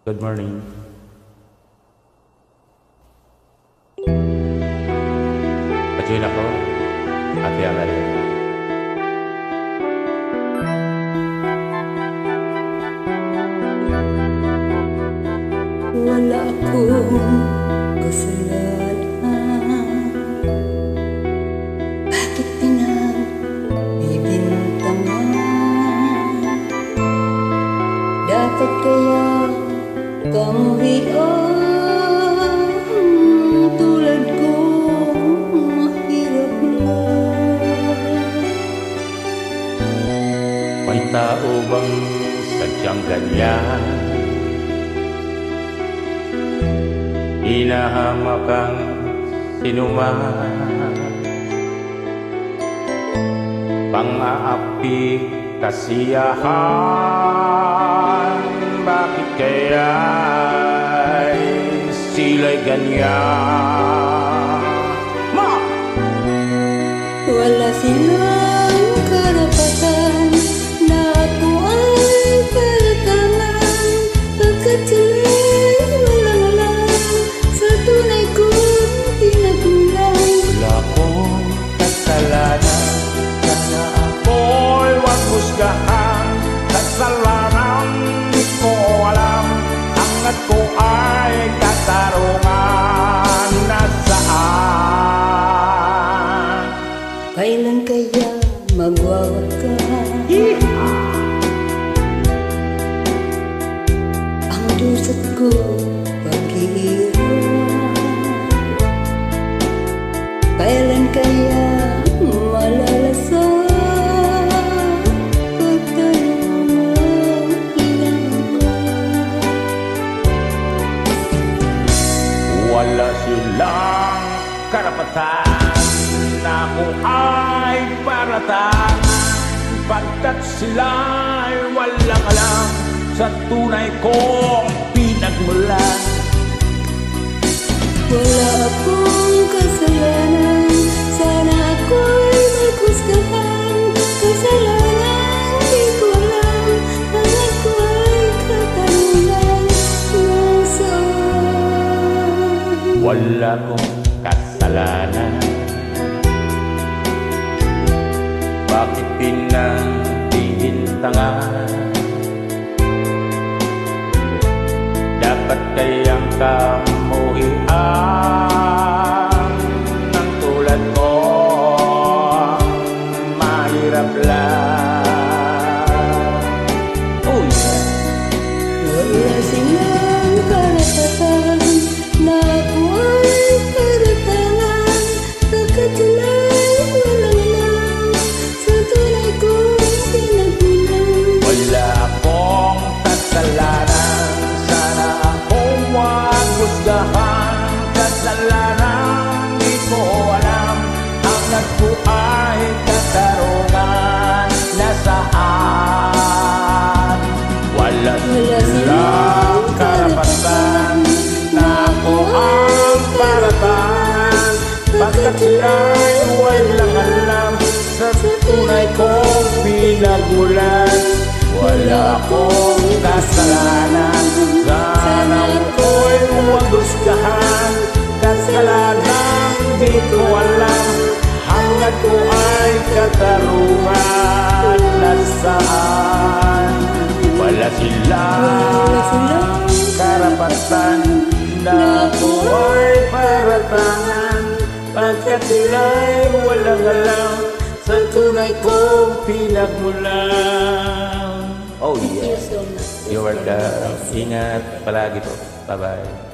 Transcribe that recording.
Good morning. Pajoin ako, Ate Alay. Wala akong kasalanan. Bakit pinagbibintangan? Dapat kaya kamurian tulad ko mahirap lang. May tao bang sadyang ganyan? Hinahamak ang sinuman, pang-aapi kasiyahan. Bakit kaya'y sila'y ganyan? Wala silang karapatan na ako ay patangan, pagkat sila'y walang alam sa tunay kong pinagmulan. Wala akong kasalanan, sana ako'y huwag husgahan. Kasalanan di ko alam, angat ko ay katarungan. Nasaan? Kailan kaya magwawakas ang dusot ko pag-iirap? Kailan kaya malalasang pagtanong ilang Wala silang karapatan na ako ay paratangan, pagkat sila'y walang alam sa tunay kong pinagmulan. Wala akong kasalanan, sana ako'y maghusgahan. Kasalanan di ko alam, hangat ko ay katanungan. Nasaan? Wala akong kasalanan, bakit pinagbibintangan? Dapat kayang kamuhian ng tulad ko, mahirap lang. Oh yeah. Wala silang karapatan na ako ay paratangan, pagkat sila'y walang alam sa tunay kong pinagmulan. Wala akong kasalanan, sana akong huwag husgahan. Kasalanan di ko alam, angat ko ay katarungan. Nasaan? Wala silang karapatan na ako ang paratangan, pagkat sila'y walang alam sa tunay kong pinagmulan. Wala akong kasalanan, sana ako'y huwag husgahan. Kasalanan di ko alam, hanggat ko ay katarungan. Nasaan? Wala silang karapatan na ako ay paratangan, pagkat sila'y walang alam sa tunay kong pinagmulan. Oh yeah. Thank you so much. You're welcome. Ingat palagi po. Bye-bye.